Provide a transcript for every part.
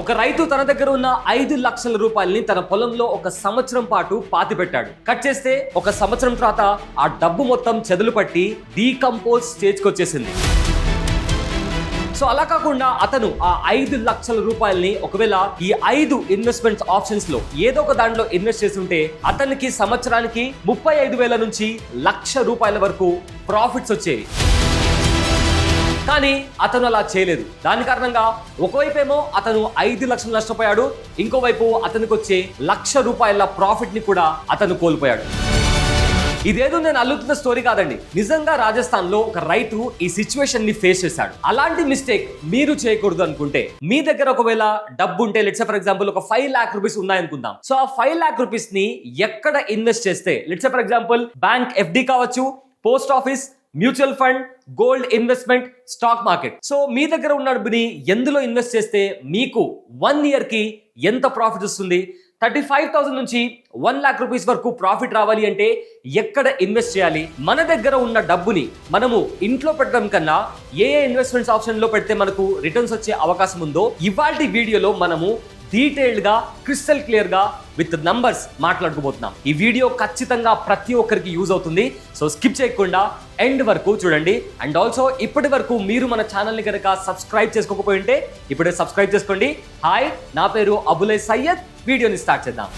ఒక రైతు తన దగ్గర ఉన్న 5 లక్షల రూపాయలని తన పొలంలో ఒక సంవత్సరం పాటు పాతి పెట్టాడు. కట్ చేస్తే ఒక సంవత్సరం తర్వాత ఆ డబ్బు మొత్తం చెదలు పట్టి డీకంపోజ్ స్టేజ్కి వచ్చేసింది. సో అలా కాకుండా అతను ఆ 5 లక్షల రూపాయలని ఒకవేళ ఈ 5 ఇన్వెస్ట్మెంట్ ఆప్షన్స్ లో ఏదో ఒక దాంట్లో ఇన్వెస్ట్ చేస్తుంటే అతనికి సంవత్సరానికి 35,000 నుంచి 1,00,000 రూపాయల వరకు ప్రాఫిట్స్ వచ్చేవి. కానీ అతను అలా చేయలేదు. దాని కారణంగా ఒకవైపేమో అతను 5 లక్షలు నష్టపోయాడు, ఇంకోవైపు అతనికి వచ్చే 1,00,000 రూపాయల ప్రాఫిట్ ని కూడా అతను కోల్పోయాడు. ఇదేదో నేను అల్లుతున్న స్టోరీ కాదండి. నిజంగా రాజస్థాన్ లో ఒక రైతు ఈ సిచ్యువేషన్ ని ఫేస్ చేశాడు. అలాంటి మిస్టేక్ మీరు చేయకూడదు అనుకుంటే, మీ దగ్గర ఒకవేళ డబ్బు ఉంటే, లెట్స్ ఫర్ ఎగ్జాంపుల్ ఒక 5 లాక్ రూపీస్ ఉన్నాయనుకుందాం. సో ఆ 5 లాక్ రూపీస్ ని ఎక్కడ ఇన్వెస్ట్ చేస్తే, let's for example bank FD కావచ్చు, post office, mutual fund, gold investment, stock market. So మీ దగ్గర ఉన్న డబ్బుని ఎందులో ఇన్వెస్ట్ చేస్తే మీకు 1 ఇయర్ కి ఎంత ప్రాఫిట్ వస్తుంది? 35,000 నుంచి 1 లాక్ రూపీస్ వరకు ప్రాఫిట్ రావాలి అంటే ఎక్కడ ఇన్వెస్ట్ చేయాలి? మన దగ్గర ఉన్న డబ్బుని మనము ఇంట్లో పెట్టడం కన్నా ఏ ఇన్వెస్ట్మెంట్స్ ఆప్షన్ లో పెడితే మనకు రిటర్న్స్ వచ్చే అవకాశం ఉందో ఇవాల్టి వీడియోలో మనము డీటెయిల్డ్ గా క్రిస్టల్ క్లియర్ గా విత్ నంబర్స్ మాట్లాడుకోబోతున్నాం. ఈ వీడియో ఖచ్చితంగా ప్రతి ఒక్కరికి యూజ్ అవుతుంది. సో స్కిప్ చేయకుండా ఎండ్ వరకు చూడండి. అండ్ ఆల్సో ఇప్పటి వరకు మీరు మన ఛానల్ని కనుక సబ్స్క్రైబ్ చేసుకోకపోయి ఉంటే ఇప్పుడే సబ్స్క్రైబ్ చేసుకోండి. హాయ్, నా పేరు అబులై సయ్యద్. వీడియోని స్టార్ట్ చేద్దాం.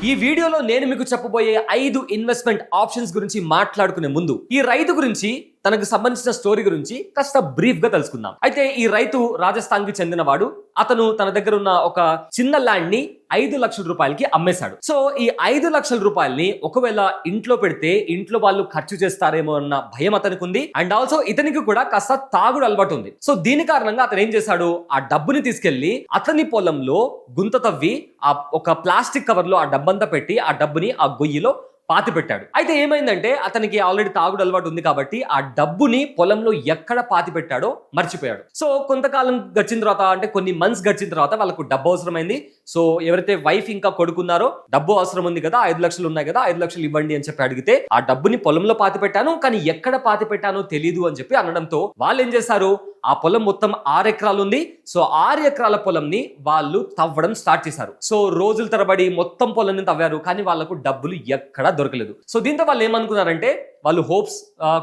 ఈ వీడియోలో నేను మీకు చెప్పబోయే 5 ఇన్వెస్ట్మెంట్ ఆప్షన్స్ గురించి మాట్లాడుకునే ముందు ఈ రైతు గురించి, తనకు సంబంధించిన స్టోరీ గురించి కాస్త బ్రీఫ్ గా తెలుసుకుందాం. అయితే ఈ రైతు రాజస్థాన్ కి చెందినవాడు. అతను తన దగ్గర ఉన్న ఒక చిన్న ల్యాండ్ ని 5 లక్షల రూపాయలకి అమ్మేశాడు. సో ఈ 5 లక్షల రూపాయల్ని ఒకవేళ ఇంట్లో పెడితే ఇంట్లో వాళ్ళు ఖర్చు చేస్తారేమో అన్న భయం అతనికి ఉంది. అండ్ ఆల్సో ఇతనికి కూడా కాస్త తాగుడు అలవాటు ఉంది. సో దీని కారణంగా అతను ఏం చేశాడు, ఆ డబ్బుని తీసుకెళ్లి అతని పొలంలో గుంత తవ్వి ఆ ఒక ప్లాస్టిక్ కవర్ లో ఆ డబ్బంతా పెట్టి ఆ డబ్బుని ఆ గొయ్యిలో పాతి పెట్టాడు. అయితే ఏమైందంటే అతనికి ఆల్రెడీ తాగుడు అలవాటు ఉంది కాబట్టి ఆ డబ్బుని పొలంలో ఎక్కడ పాతి పెట్టాడో మర్చిపోయాడు. సో కొంతకాలం గడిచిన తర్వాత, అంటే కొన్ని మంత్స్ గడిచిన తర్వాత వాళ్ళకు డబ్బు అవసరమైంది. సో ఎవరైతే వైఫ్ ఇంకా కొడుకున్నారో డబ్బు అవసరం ఉంది కదా, 5 లక్షలు ఉన్నాయి కదా, 5 లక్షలు ఇవ్వండి అని చెప్పి అడిగితే ఆ డబ్బుని పొలంలో పాతి పెట్టాను, కానీ ఎక్కడ పాతి పెట్టానో తెలియదు అని చెప్పి అనడంతో వాళ్ళు ఏం చేశారు, ఆ పొలం మొత్తం 6 ఎకరాలు ఉంది. సో 6 ఎకరాల పొలంని వాళ్ళు తవ్వడం స్టార్ట్ చేశారు. సో రోజుల తరబడి మొత్తం పొలంని తవ్వారు, కానీ వాళ్ళకు డబ్బులు ఎక్కడా దొరకలేదు. సో దీంతో వాళ్ళు ఏమనుకున్నారంటే వాళ్ళు హోప్స్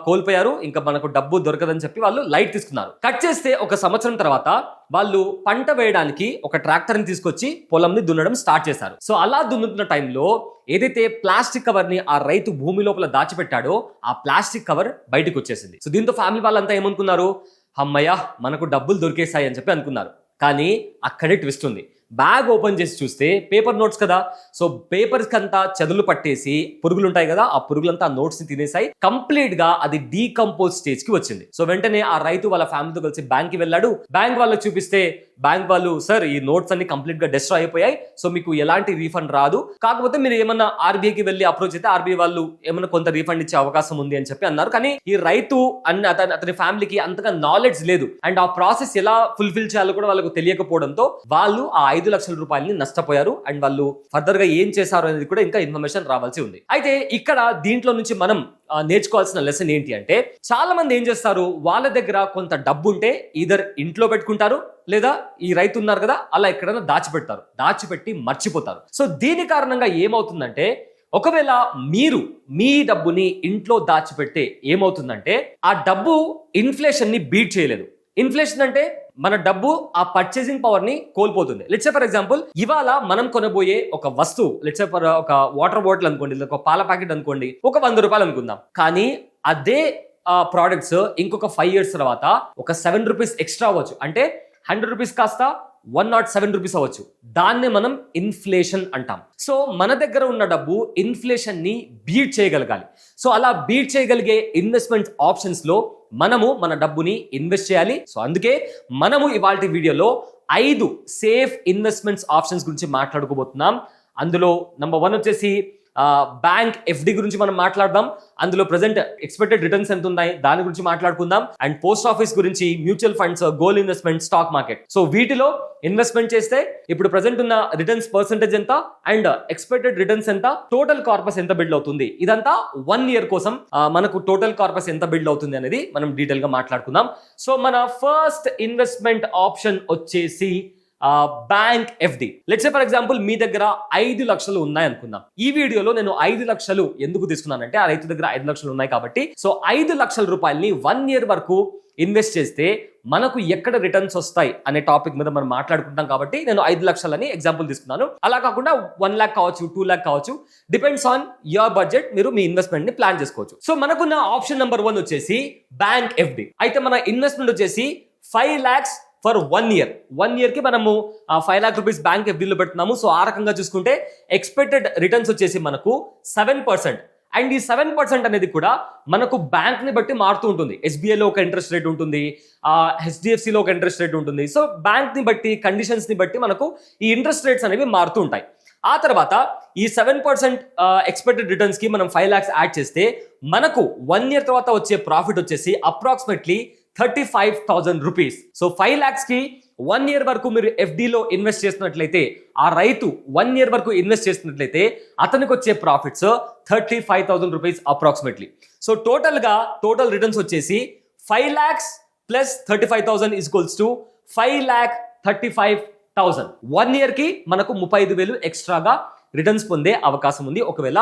కోల్పోయారు, ఇంకా మనకు డబ్బు దొరకదని చెప్పి వాళ్ళు లైట్ తీసుకున్నారు. కట్ చేస్తే ఒక సంవత్సరం తర్వాత వాళ్ళు పంట వేయడానికి ఒక ట్రాక్టర్ని తీసుకొచ్చి పొలంని దున్నడం స్టార్ట్ చేశారు. సో అలా దున్నుతున్న టైంలో ఏదైతే ప్లాస్టిక్ కవర్ ని ఆ రైతు భూమి లోపల దాచిపెట్టాడో ఆ ప్లాస్టిక్ కవర్ బయటకు వచ్చేసింది. సో దీంతో ఫ్యామిలీ వాళ్ళంతా ఏమనుకున్నారు, అమ్మయ్య మనకు డబ్బులు దొరికేసాయి అని చెప్పి అనుకున్నారు. కానీ అక్కడే ట్విస్ట్ ఉంది. బ్యాగ్ ఓపెన్ చేసి చూస్తే పేపర్ నోట్స్ కదా. సో పేపర్స్ అంతా చెదలు పట్టేసి పురుగులు ఉంటాయి కదా, ఆ పురుగులంతా ఆ నోట్స్ ని తినేసాయి. కంప్లీట్ గా అది డీకంపోజ్ స్టేజ్ కి వచ్చింది. సో వెంటనే ఆ రైతు వాళ్ళ ఫ్యామిలీతో కలిసి బ్యాంక్ కి వెళ్ళాడు. బ్యాంక్ వాళ్ళకి చూపిస్తే బ్యాంక్ వాళ్ళు, సార్ ఈ నోట్స్ అన్ని కంప్లీట్ గా డిస్ట్రాయ్ అయిపోయాయి, సో మీకు ఎలాంటి రీఫండ్ రాదు, కాకపోతే మీరు ఏమన్నా RBIకి వెళ్ళి అప్రోచ్ అయితే RBI వాళ్ళు ఏమన్నా కొంత రీఫండ్ ఇచ్చే అవకాశం ఉంది అని చెప్పి అన్నారు. కానీ ఈ రైతు అతని ఫ్యామిలీకి అంతగా నాలెడ్జ్ లేదు, అండ్ ఆ ప్రాసెస్ ఎలా ఫుల్ఫిల్ చేయాలో కూడా వాళ్ళకు తెలియకపోవడంతో వాళ్ళు ఆ 5 లక్షల రూపాయలని నష్టపోయారు. అండ్ వాళ్ళు ఫర్దర్ గా ఏం చేశారు అనేది కూడా ఇంకా ఇన్ఫర్మేషన్ రావాల్సి ఉంది. అయితే ఇక్కడ దీంట్లో నుంచి మనం నేర్చుకోవాల్సిన లెసన్ ఏంటి అంటే, చాలా మంది ఏం చేస్తారు, వాళ్ళ దగ్గర కొంత డబ్బు ఉంటే ఈధర్ ఇంట్లో పెట్టుకుంటారు, లేదా ఈ రైతు ఉన్నారు కదా అలా ఎక్కడైనా దాచిపెడతారు, దాచిపెట్టి మర్చిపోతారు. సో దీని కారణంగా ఏమవుతుందంటే, ఒకవేళ మీరు మీ డబ్బుని ఇంట్లో దాచిపెట్టే ఏమవుతుందంటే ఆ డబ్బు ఇన్ఫ్లేషన్ ని బీట్ చేయలేదు. ఇన్ఫ్లేషన్ అంటే మన డబ్బు ఆ పర్చేసింగ్ పవర్ ని కోల్పోతుంది. లెట్స్ సే ఫర్ ఎగ్జాంపుల్ ఇవాళ మనం కొనబోయే ఒక వస్తువు, లెట్స్ సే ఫర్ ఒక వాటర్ బాటిల్ అనుకోండి, ఒక పాల ప్యాకెట్ అనుకోండి, ఒక 100 రూపాయలు అనుకుందాం. కానీ అదే ప్రోడక్ట్స్ ఇంకొక 5 years తర్వాత ఒక 7 రూపీస్ ఎక్స్ట్రా అవ్వచ్చు, అంటే 100 రూపీస్ కాస్త 107 రూపీస్ అవ్వచ్చు. దాన్ని మనం ఇన్ఫ్లేషన్ అంటాం. సో మన దగ్గర ఉన్న డబ్బు ఇన్ఫ్లేషన్ ని బీట్ చేయగలగాలి. సో అలా బీట్ చేయగలిగే ఇన్వెస్ట్మెంట్ ఆప్షన్స్ లో మనము మన డబ్బుని ఇన్వెస్ట్ చేయాలి. సో అందుకే మనము ఇవాల్టి వీడియోలో 5 సేఫ్ ఇన్వెస్ట్మెంట్స్ ఆప్షన్స్ గురించి మాట్లాడుకోబోతున్నాం. అందులో నెంబర్ 1 వచ్చేసి బ్యాంక్ ఎఫ్డి గురించి మనం మాట్లాడదాం. అందులో ప్రెసెంట్ ఎక్స్పెక్టెడ్ రిటర్న్స్ ఎంత ఉన్నాయి దాని గురించి మాట్లాడుకుందాం. అండ్ పోస్ట్ ఆఫీస్ గురించి, mutual funds, gold investment, stock market. So వీటిలో ఇన్వెస్ట్మెంట్ చేస్తే ఇప్పుడు ప్రెసెంట్ ఉన్న రిటర్న్స్ పర్సెంటేజ్ ఎంత అండ్ ఎక్స్పెక్టెడ్ రిటర్న్స్ ఎంత, టోటల్ కార్పస్ ఎంత బిల్డ్ అవుతుంది, ఇదంతా 1 year కోసం మనకు టోటల్ కార్పస్ ఎంత బిల్డ్ అవుతుంది అనేది మనం డీటెయిల్ గా మాట్లాడుకుందాం. సో మన ఫస్ట్ ఇన్వెస్ట్మెంట్ ఆప్షన్ వచ్చేసి bank FD. Let's say for example మీ దగ్గర 5 లక్షలు ఉన్నాయి అనుకుందాం. ఈ వీడియోలో నేను 5 లక్షలు ఎందుకు తీసుకున్నానంటే ఆ రైతు దగ్గర 5 లక్షలు ఉన్నాయి కాబట్టి. సో 5 లక్షల రూపాయలని 1 year వరకు ఇన్వెస్ట్ చేస్తే మనకు ఎక్కడ రిటర్న్స్ వస్తాయి అనే టాపిక్ మీద మనం మాట్లాడుకుంటాం కాబట్టి నేను 5 లక్షలని ఎగ్జాంపుల్ తీసుకున్నాను. అలా కాకుండా 1 lakh కావచ్చు, 2 lakh కావచ్చు, డిపెండ్స్ ఆన్ యువర్ బడ్జెట్. మీరు మీ ఇన్వెస్ట్మెంట్ ని ప్లాన్ చేసుకోవచ్చు. సో మనకున్న ఆప్షన్ నెంబర్ 1 వచ్చేసి బ్యాంక్ ఎఫ్డి. అయితే మన ఇన్వెస్ట్మెంట్ వచ్చేసి 5 lakhs ఫర్ 1 year. 1 year కి మనము 5 lakh రూపీస్ బ్యాంక్ ఎఫ్డీలో పెడుతున్నాము. సో ఆ రకంగా చూసుకుంటే ఎక్స్పెక్టెడ్ రిటర్న్స్ వచ్చేసి మనకు 7%. అండ్ ఈ 7% అనేది కూడా మనకు బ్యాంక్ ని బట్టి మారుతూ ఉంటుంది. ఎస్బీఐలో ఒక ఇంట్రెస్ట్ రేట్ ఉంటుంది, హెచ్డిఎఫ్సిలో ఒక ఇంట్రెస్ట్ రేట్ ఉంటుంది. సో బ్యాంక్ ని బట్టి, కండిషన్స్ ని బట్టి మనకు ఈ ఇంట్రెస్ట్ రేట్స్ అనేవి మారుతూ ఉంటాయి. ఆ తర్వాత ఈ 7% ఎక్స్పెక్టెడ్ రిటర్న్స్ కి మనం 5 lakhs యాడ్ చేస్తే మనకు 1 year తర్వాత వచ్చే ప్రాఫిట్ వచ్చేసి అప్రాక్సిమేట్లీ 35,000 రూపీస్. సో 5 lakhs కి 1 year వరకు మీరు ఎఫ్డీలో ఇన్వెస్ట్ చేస్తున్నట్లయితే, ఆ రైతు 1 year వరకు ఇన్వెస్ట్ చేస్తున్నట్లయితే అతనికి వచ్చే profits 35,000 rupees approximately. So total returns వచ్చేసి 5 lakhs plus 35,000 equals to 5,35,000. 1 year కి మనకు 35,000 ఎక్స్ట్రాగా రిటర్న్స్ పొందే అవకాశం ఉంది ఒకవేళ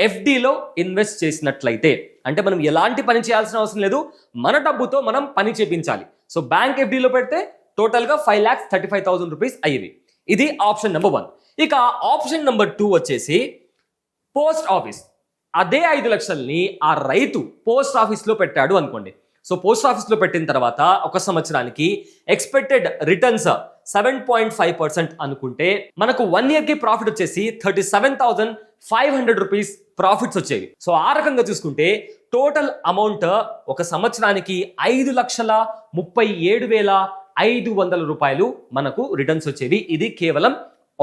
ఎఫ్డీలో ఇన్వెస్ట్ చేసినట్లయితే. అంటే మనం ఎలాంటి పని చేయాల్సిన అవసరం లేదు, మన డబ్బుతో మనం పని చేపించాలి. సో బ్యాంక్ ఎఫ్డీలో పెడితే టోటల్గా 5,35,000 రూపీస్ అయ్యేవి. ఇది ఆప్షన్ నెంబర్ 1. ఇక ఆప్షన్ నెంబర్ 2 వచ్చేసి పోస్ట్ ఆఫీస్. అదే 5 లక్షల్ని ఆ రైతు పోస్ట్ ఆఫీస్లో పెట్టాడు అనుకోండి. సో పోస్ట్ ఆఫీస్లో పెట్టిన తర్వాత ఒక సంవత్సరానికి ఎక్స్పెక్టెడ్ రిటర్న్స్ 7.5% అనుకుంటే మనకు 1 year కి ప్రాఫిట్ వచ్చేసి 37,500 రూపీస్ ప్రాఫిట్స్ వచ్చేవి. సో ఆ రకంగా చూసుకుంటే టోటల్ అమౌంట్ ఒక సంవత్సరానికి 5,37,500 రూపాయలు మనకు రిటర్న్స్ వచ్చేవి. ఇది కేవలం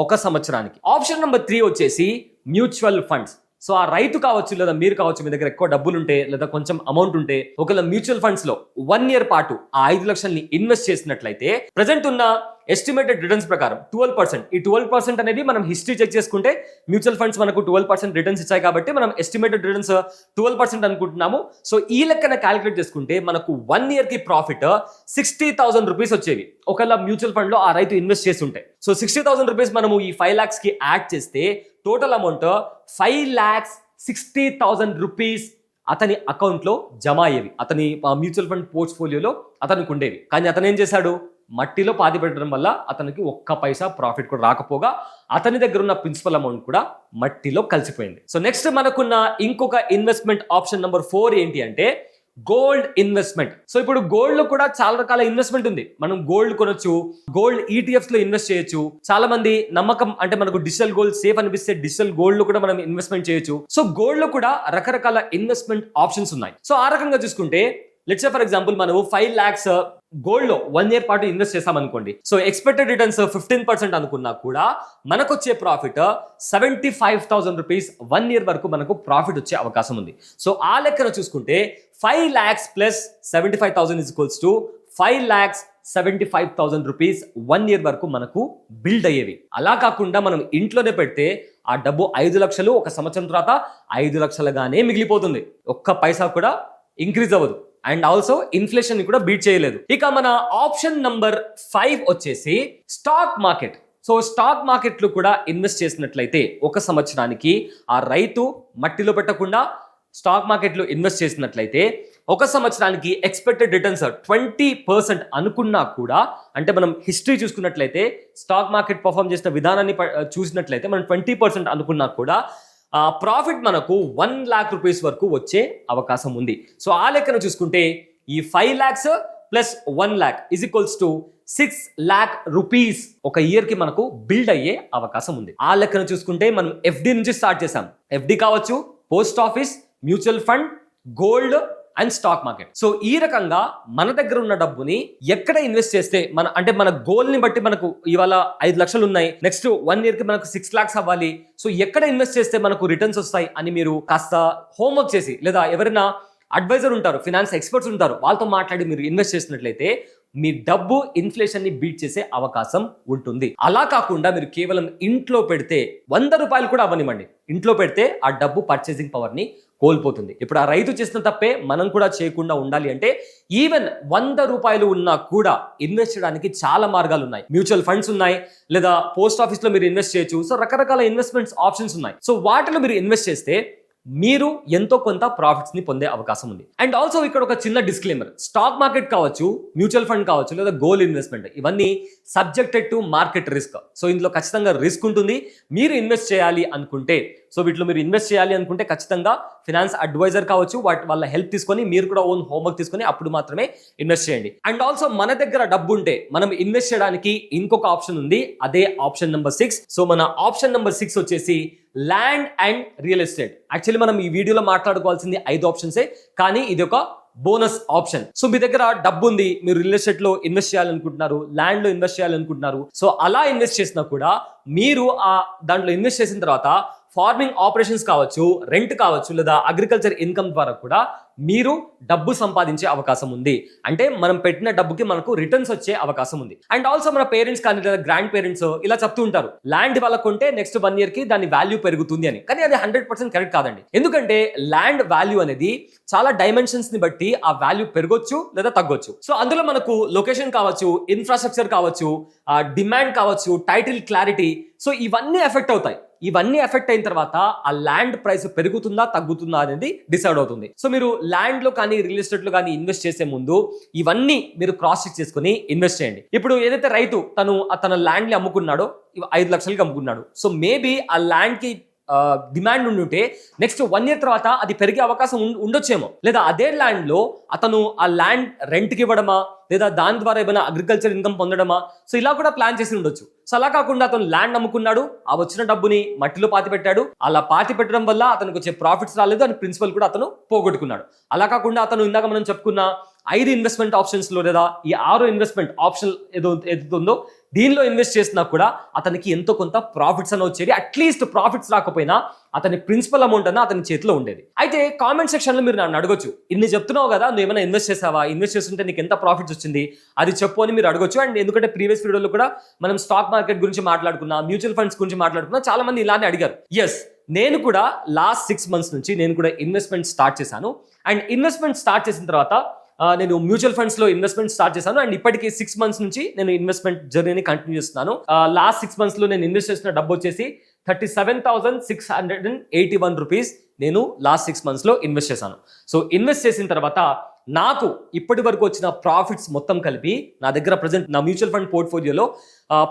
ఒక సంవత్సరానికి. ఆప్షన్ నెంబర్ 3 వచ్చేసి మ్యూచువల్ ఫండ్స్. సో ఆ రైతు కావచ్చు లేదా మీరు కావచ్చు, మీ దగ్గర ఎక్కువ డబ్బులు ఉంటే లేదా కొంచెం అమౌంట్ ఉంటే ఒకవేళ మ్యూచువల్ ఫండ్స్ లో 1 year పాటు ఆ 5 లక్షల్ని ఇన్వెస్ట్ చేసినట్లయితే ప్రెసెంట్ ఉన్న ఎస్టిమేటెడ్ రిటర్న్స్ ప్రకారం 12%. ఈ 12% అనేది మనం హిస్టరీ చెక్ చేసుకుంటే మ్యూచువల్ ఫండ్స్ మనకు 12% రిటర్న్స్ ఇచ్చాయి కాబట్టి మనం ఎస్టిమేటెడ్ రిటర్న్స్ 12% అనుకుంటున్నాము. సో ఈ లెక్కన క్యాలిక్యులేట్ చేసుకుంటే మనకు 1 year కి ప్రాఫిట్ 60,000 రూపీస్ వచ్చేవి ఒకవేళ మ్యూచువల్ ఫండ్ లో ఆ రైతు ఇన్వెస్ట్ చేసి ఉంటే. సో 60,000 రూపీస్ మనము ఈ 5 lakhs కి యాడ్ చేస్తే టోటల్ అమౌంట్ 5,60,000 రూపీస్ అతని అకౌంట్లో జమ అయ్యేవి, అతని మ్యూచువల్ ఫండ్ పోర్ట్ఫోలియోలో అతనికి ఉండేవి. కానీ అతను ఏం చేశాడు, మట్టిలో పాతి పెట్టడం వల్ల అతనికి ఒక్క పైసా ప్రాఫిట్ కూడా రాకపోగా అతని దగ్గర ఉన్న ప్రిన్సిపల్ అమౌంట్ కూడా మట్టిలో కలిసిపోయింది. సో నెక్స్ట్ మనకున్న ఇంకొక ఇన్వెస్ట్మెంట్ ఆప్షన్ నెంబర్ 4 ఏంటి అంటే గోల్డ్ ఇన్వెస్ట్మెంట్. సో ఇప్పుడు గోల్డ్ లో కూడా చాలా రకాల ఇన్వెస్ట్మెంట్ ఉంది. మనం గోల్డ్ కొనొచ్చు, గోల్డ్ ఈటీఎఫ్స్ లో ఇన్వెస్ట్ చేయొచ్చు. చాలా మంది నమ్మకం అంటే మనకు డిజిటల్ గోల్డ్ సేఫ్ అనిపిస్తే డిజిటల్ గోల్డ్ లో కూడా మనం ఇన్వెస్ట్మెంట్ చేయొచ్చు. సో గోల్డ్ లో కూడా రకరకాల ఇన్వెస్ట్మెంట్ ఆప్షన్స్ ఉన్నాయి. సో ఆ రకంగా చూసుకుంటే లెట్స్ సే ఫర్ ఎగ్జాంపుల్ మనం 5 lakhs గోల్డ్ లో 1 year పాటు ఇన్వెస్ట్ చేసాం అనుకోండి. సో ఎక్స్పెక్టెడ్ రిటర్న్స్ 15% అనుకున్నా కూడా మనకు వచ్చే ప్రాఫిట్ 75,000 రూపీస్ 1 year వరకు మనకు ప్రాఫిట్ వచ్చే అవకాశం ఉంది. సో ఆ లెక్కన చూసుకుంటే 5 lakhs plus 75,000 equals to 5,75,000 rupees 1 year వరకు మనకు బిల్డ్ అయ్యేవి. అలా కాకుండా మనం ఇంట్లోనే పెడితే ఆ డబ్బు 5 లక్షలు ఒక సంవత్సరం తర్వాత 5 లక్షలుగానే మిగిలిపోతుంది, ఒక్క పైసా కూడా ఇంక్రీజ్ అవ్వదు. అండ్ ఆల్సో ఇన్ఫ్లేషన్ ని కూడా బీట్ చేయలేదు. ఇక మన ఆప్షన్ నంబర్ 5 వచ్చేసి stock market. So stock market లో కూడా ఇన్వెస్ట్ చేసినట్లయితే ఒక సంవత్సరానికి ఆ రైతు మట్టిలో పెట్టకుండా స్టాక్ మార్కెట్ లో ఇన్వెస్ట్ చేసినట్లయితే ఒక సంవత్సరానికి ఎక్స్పెక్టెడ్ రిటర్న్స్ 20% అనుకున్నా కూడా, అంటే మనం హిస్టరీ చూసుకున్నట్లయితే స్టాక్ మార్కెట్ పర్ఫార్మ్ చేసిన విధానాన్ని చూసినట్లయితే మనం 20% అనుకున్నా కూడా ప్రాఫిట్ మనకు 1 lakh రూపీస్ వరకు వచ్చే అవకాశం ఉంది. సో ఆ లెక్కను చూసుకుంటే ఈ 5 lakhs plus 1 lakh is equals to 6 lakh rupees ఒక ఇయర్ కి మనకు బిల్డ్ అయ్యే అవకాశం ఉంది. ఆ లెక్కను చూసుకుంటే మనం ఎఫ్డి నుంచి స్టార్ట్ చేసాం. ఎఫ్డి కావచ్చు, post office, mutual fund, gold and stock market. So ఈ రకంగా మన దగ్గర ఉన్న డబ్బుని ఎక్కడ ఇన్వెస్ట్ చేస్తే మన గోల్ ని బట్టి మనకు ఇవాళ 5 లక్షలు ఉన్నాయి, నెక్స్ట్ 1 year కి మనకు 6 lakhs అవ్వాలి, సో ఎక్కడ ఇన్వెస్ట్ చేస్తే మనకు రిటర్న్స్ వస్తాయి అని మీరు కాస్త హోంవర్క్ చేసి, లేదా ఎవరైనా అడ్వైజర్ ఉంటారు, ఫినాన్స్ ఎక్స్పర్ట్స్ ఉంటారు, వాళ్ళతో మాట్లాడి మీరు ఇన్వెస్ట్ చేసినట్లయితే మీ డబ్బు ఇన్ఫ్లేషన్ ని బీట్ చేసే అవకాశం ఉంటుంది. అలా కాకుండా మీరు కేవలం ఇంట్లో పెడితే 100 రూపాయలు కూడా అవ్వనివ్వండి, ఇంట్లో పెడితే ఆ డబ్బు పర్చేసింగ్ పవర్ ని కోల్పోతుంది. ఇప్పుడు ఆ రైతు చేసిన తప్పే మనం కూడా చేయకుండా ఉండాలి అంటే ఈవెన్ 100 రూపాయలు ఉన్నా కూడా ఇన్వెస్ట్ చేయడానికి చాలా మార్గాలు ఉన్నాయి. మ్యూచువల్ ఫండ్స్ ఉన్నాయి, లేదా పోస్ట్ ఆఫీస్ లో మీరు ఇన్వెస్ట్ చేయొచ్చు. సో రకరకాల ఇన్వెస్ట్మెంట్స్ ఆప్షన్స్ ఉన్నాయి. సో వాటిలో మీరు ఇన్వెస్ట్ చేస్తే మీరు ఎంతో కొంత ప్రాఫిట్స్ ని పొందే అవకాశం ఉంది. అండ్ ఆల్సో ఇక్కడ ఒక చిన్న డిస్క్లైమర్, స్టాక్ మార్కెట్ కావచ్చు, మ్యూచువల్ ఫండ్ కావచ్చు, లేదా గోల్డ్ ఇన్వెస్ట్మెంట్, ఇవన్నీ subjected to market risk. So ఇందులో ఖచ్చితంగా రిస్క్ ఉంటుంది. మీరు ఇన్వెస్ట్ చేయాలి అనుకుంటే, సో వీటిలో మీరు ఇన్వెస్ట్ చేయాలి అనుకుంటే ఖచ్చితంగా ఫినాన్స్ అడ్వైజర్ కావచ్చు, వాళ్ళ హెల్ప్ తీసుకొని మీరు కూడా ఓన్ హోంవర్క్ తీసుకొని అప్పుడు మాత్రమే ఇన్వెస్ట్ చేయండి. అండ్ ఆల్సో మన దగ్గర డబ్బు ఉంటే మనం ఇన్వెస్ట్ చేయడానికి ఇంకొక ఆప్షన్ ఉంది, అదే ఆప్షన్ నెంబర్ 6. సో మన ఆప్షన్ నెంబర్ 6 వచ్చేసి land and real estate. Actually మనం ఈ వీడియోలో మాట్లాడుకోవాల్సింది 5 ఆప్షన్సే, కానీ ఇది ఒక బోనస్ ఆప్షన్. సో మీ దగ్గర డబ్బు ఉంది, మీరు రియల్ ఎస్టేట్ లో ఇన్వెస్ట్ చేయాలనుకుంటున్నారు, ల్యాండ్ లో ఇన్వెస్ట్ చేయాలనుకుంటున్నారు. సో అలా ఇన్వెస్ట్ చేసినా కూడా మీరు దాంట్లో ఇన్వెస్ట్ చేసిన తర్వాత ఫార్మింగ్ ఆపరేషన్స్ కావచ్చు, రెంట్ కావచ్చు, లేదా అగ్రికల్చర్ ఇన్కమ్ ద్వారా కూడా మీరు డబ్బు సంపాదించే అవకాశం ఉంది. అంటే మనం పెట్టిన డబ్బుకి మనకు రిటర్న్స్ వచ్చే అవకాశం ఉంది. అండ్ ఆల్సో మన పేరెంట్స్ కానీ లేదా గ్రాండ్ పేరెంట్స్ ఇలా చెప్తూ ఉంటారు, ల్యాండ్ వాళ్ళకుంటే నెక్స్ట్ 1 year కి దాని వాల్యూ పెరుగుతుంది అని. కానీ అది 100% కరెక్ట్ కాదండి. ఎందుకంటే ల్యాండ్ వాల్యూ అనేది చాలా డైమెన్షన్స్ ని బట్టి ఆ వాల్యూ పెరగొచ్చు లేదా తగ్గొచ్చు. సో అందులో మనకు లొకేషన్ కావచ్చు, ఇన్ఫ్రాస్ట్రక్చర్ కావచ్చు, డిమాండ్ కావచ్చు, టైటిల్ క్లారిటీ, సో ఇవన్నీ ఎఫెక్ట్ అవుతాయి. ఇవన్నీ ఎఫెక్ట్ అయిన తర్వాత ఆ ల్యాండ్ ప్రైస్ పెరుగుతుందా తగ్గుతుందా అనేది డిసైడ్ అవుతుంది. సో మీరు ల్యాండ్ లో కానీ రియల్ ఎస్టేట్ లో కానీ ఇన్వెస్ట్ చేసే ముందు ఇవన్నీ మీరు క్రాస్ చెక్ చేసుకుని ఇన్వెస్ట్ చేయండి. ఇప్పుడు ఏదైతే రైతు తన ల్యాండ్ ని అమ్ముకున్నాడో 5 లక్షలకి అమ్ముకున్నాడు. సో మేబీ ఆ ల్యాండ్ కి డిమాండ్ ఉంటే నెక్స్ట్ 1 year తర్వాత అది పెరిగే అవకాశం ఉండొచ్చేమో, లేదా అదే ల్యాండ్ లో అతను ఆ ల్యాండ్ రెంట్కి ఇవ్వడమా, లేదా దాని ద్వారా ఏమైనా అగ్రికల్చర్ ఇన్కమ్ పొందడమా, సో ఇలా కూడా ప్లాన్ చేసి ఉండొచ్చు. సో అలా కాకుండా అతను ల్యాండ్ అమ్ముకున్నాడు, ఆ వచ్చిన డబ్బుని మట్టిలో పాతి పెట్టాడు, అలా పాతి పెట్టడం వల్ల అతనికి వచ్చే ప్రాఫిట్స్ రాలేదు అని ప్రిన్సిపల్ కూడా అతను పోగొట్టుకున్నాడు. అలా కాకుండా అతను ఇందాక మనం చెప్పుకున్న 5 ఇన్వెస్ట్మెంట్ ఆప్షన్స్ లో, లేదా ఈ 6 ఇన్వెస్ట్మెంట్ ఆప్షన్ ఏదైతుందో దీనిలో ఇన్వెస్ట్ చేసినా కూడా అతనికి ఎంతో కొంత ప్రాఫిట్స్ అని వచ్చేది. అట్లీస్ట్ ప్రాఫిట్స్ రాకపోయినా అతని ప్రిన్సిపల్ అమౌంట్ అన్న అతని చేతిలో ఉండేది. అయితే కామెంట్ సెక్షన్ లో మీరు నన్ను అడగొచ్చు, ఇన్ని చెప్తున్నావు కదా, నువ్వు ఏమైనా ఇన్వెస్ట్ చేసావా, ఇన్వెస్ట్ చేస్తుంటే నీకు ఎంత ప్రాఫిట్స్ వచ్చింది అది చెప్పు అని మీరు అడగొచ్చు. అండ్ ఎందుకంటే ప్రీవియస్ వీడియోలో కూడా మనం స్టాక్ మార్కెట్ గురించి మాట్లాడుకున్నా, మ్యూచువల్ ఫండ్స్ గురించి మాట్లాడుకున్నా, చాలా మంది ఇలానే అడిగారు. ఎస్, నేను కూడా లాస్ట్ 6 months నుంచి నేను కూడా ఇన్వెస్ట్మెంట్ స్టార్ట్ చేశాను. అండ్ ఇన్వెస్ట్మెంట్ స్టార్ట్ చేసిన తర్వాత నేను మ్యూచువల్ ఫండ్స్ లో ఇన్వెస్ట్మెంట్ స్టార్ట్ చేశాను. అండ్ ఇప్పటికీ 6 months నుంచి నేను ఇన్వెస్ట్మెంట్ జర్నీని కంటిన్యూ చేస్తున్నాను. లాస్ట్ 6 months లో నేను ఇన్వెస్ట్ చేసిన డబ్బు వచ్చేసి 37,681 రూపీస్ నేను లాస్ట్ 6 months లో ఇన్వెస్ట్ చేశాను. సో ఇన్వెస్ట్ చేసిన తర్వాత నాకు ఇప్పటి వరకు వచ్చిన ప్రాఫిట్స్ మొత్తం కలిపి నా దగ్గర ప్రజెంట్ నా మ్యూచువల్ ఫండ్ పోర్ట్ఫోలియోలో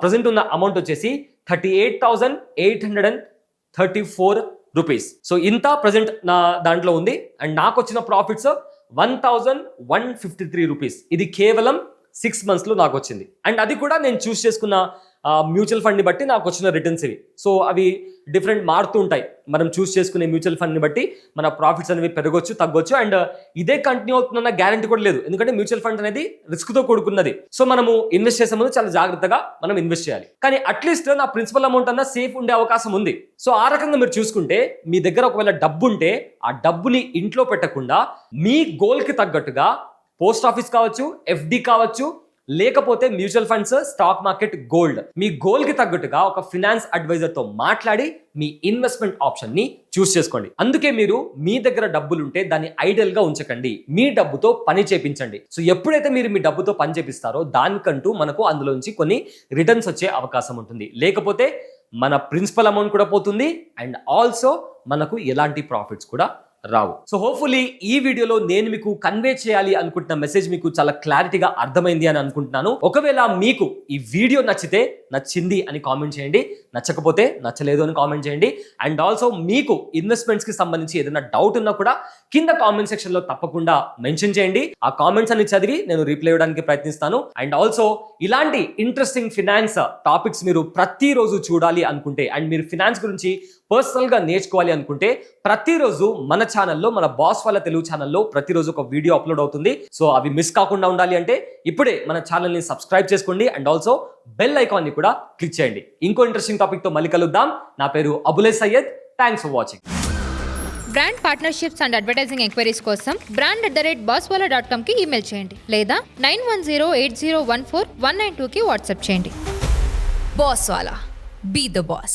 ప్రజెంట్ ఉన్న అమౌంట్ వచ్చేసి 38,834 రూపీస్. సో ఇంత ప్రజెంట్ నా దాంట్లో ఉంది. అండ్ నాకు వచ్చిన ప్రాఫిట్స్ 1,153 రూపీస్. ఇది కేవలం 6 months లో నాకు వచ్చింది. అండ్ అది కూడా నేను చూస్ చేసుకున్న మ్యూచువల్ ఫండ్ ని బట్టి నాకు వచ్చిన రిటర్న్స్ ఇవి. సో అవి డిఫరెంట్ మారుతూ ఉంటాయి. మనం చూస్ చేసుకునే మ్యూచువల్ ఫండ్ ని బట్టి మన ప్రాఫిట్స్ అనేవి పెరగొచ్చు, తగ్గొచ్చు. అండ్ ఇదే కంటిన్యూ అవుతుందన్న గ్యారంటీ కూడా లేదు, ఎందుకంటే మ్యూచువల్ ఫండ్ అనేది రిస్క్ తో కూడుకున్నది. సో మనము ఇన్వెస్ట్ చేసే ముందు చాలా జాగ్రత్తగా మనం ఇన్వెస్ట్ చేయాలి. కానీ అట్లీస్ట్ నా ప్రిన్సిపల్ అమౌంట్ అన్న సేఫ్ ఉండే అవకాశం ఉంది. సో ఆ రకంగా మీరు చూసుకుంటే మీ దగ్గర ఒకవేళ డబ్బు ఉంటే ఆ డబ్బుని ఇంట్లో పెట్టకుండా మీ గోల్ కి తగ్గట్టుగా పోస్ట్ ఆఫీస్ కావచ్చు, ఎఫ్డి కావచ్చు, లేకపోతే mutual funds, stock market, gold, మీ గోల్ కి తగ్గట్టుగా ఒక ఫినాన్స్ అడ్వైజర్ తో మాట్లాడి మీ ఇన్వెస్ట్మెంట్ ఆప్షన్ ని చూస్ చేసుకోండి. అందుకే మీరు మీ దగ్గర డబ్బులుంటే దాన్ని ఐడియల్ గా ఉంచకండి, మీ డబ్బుతో పని చేపించండి. సో ఎప్పుడైతే మీరు మీ డబ్బుతో పని చేపిస్తారో దానికంటూ మనకు అందులో నుంచి కొన్ని రిటర్న్స్ వచ్చే అవకాశం ఉంటుంది. లేకపోతే మన ప్రిన్సిపల్ అమౌంట్ కూడా పోతుంది అండ్ ఆల్సో మనకు ఎలాంటి ప్రాఫిట్స్ కూడా రావు. సో హోప్ఫుల్లీ ఈ వీడియోలో నేను మీకు కన్వే చేయాలి అనుకుంటున్న మెసేజ్ మీకు చాలా క్లారిటీగా అర్థమైంది అని అనుకుంటున్నాను. ఒకవేళ మీకు ఈ వీడియో నచ్చితే నచ్చింది అని కామెంట్ చేయండి, నచ్చకపోతే నచ్చలేదు అని కామెంట్ చేయండి. అండ్ ఆల్సో మీకు ఇన్వెస్ట్మెంట్స్ కి సంబంధించి ఏదైనా డౌట్ ఉన్నా కూడా కింద కామెంట్ సెక్షన్ లో తప్పకుండా మెన్షన్ చేయండి. ఆ కామెంట్స్ అన్ని చదివి నేను రిప్లై ఇవ్వడానికి ప్రయత్నిస్తాను. అండ్ ఆల్సో ఇలాంటి ఇంట్రెస్టింగ్ ఫినాన్స్ టాపిక్స్ మీరు ప్రతిరోజు చూడాలి అనుకుంటే, అండ్ మీరు ఫినాన్స్ గురించి పర్సనల్ గా నేర్చుకోవాలి అనుకుంటే ప్రతిరోజు మన ఛానల్లో, మన బాస్ వాళ్ళ తెలుగు ఛానల్లో ప్రతిరోజు ఒక వీడియో అప్లోడ్ అవుతుంది. సో అవి మిస్ కాకుండా ఉండాలి అంటే ఇప్పుడే మన ఛానల్ని సబ్స్క్రైబ్ చేసుకోండి అండ్ ఆల్సో బెల్ ఐకాన్ని కూడా క్లిక్ చేయండి. ఇంకో ఇంట్రెస్టింగ్ టాపిక్తో మళ్ళీ కలుద్దాం. నా పేరు అబులే Syed. Thanks for watching. Brand partnerships and advertising enquiries కోసం brand@bosswala.com కి ఈమెయిల్ చేయండి లేదా 9108014192కి వాట్సాప్ చేయండి. Bosswala. Be the boss.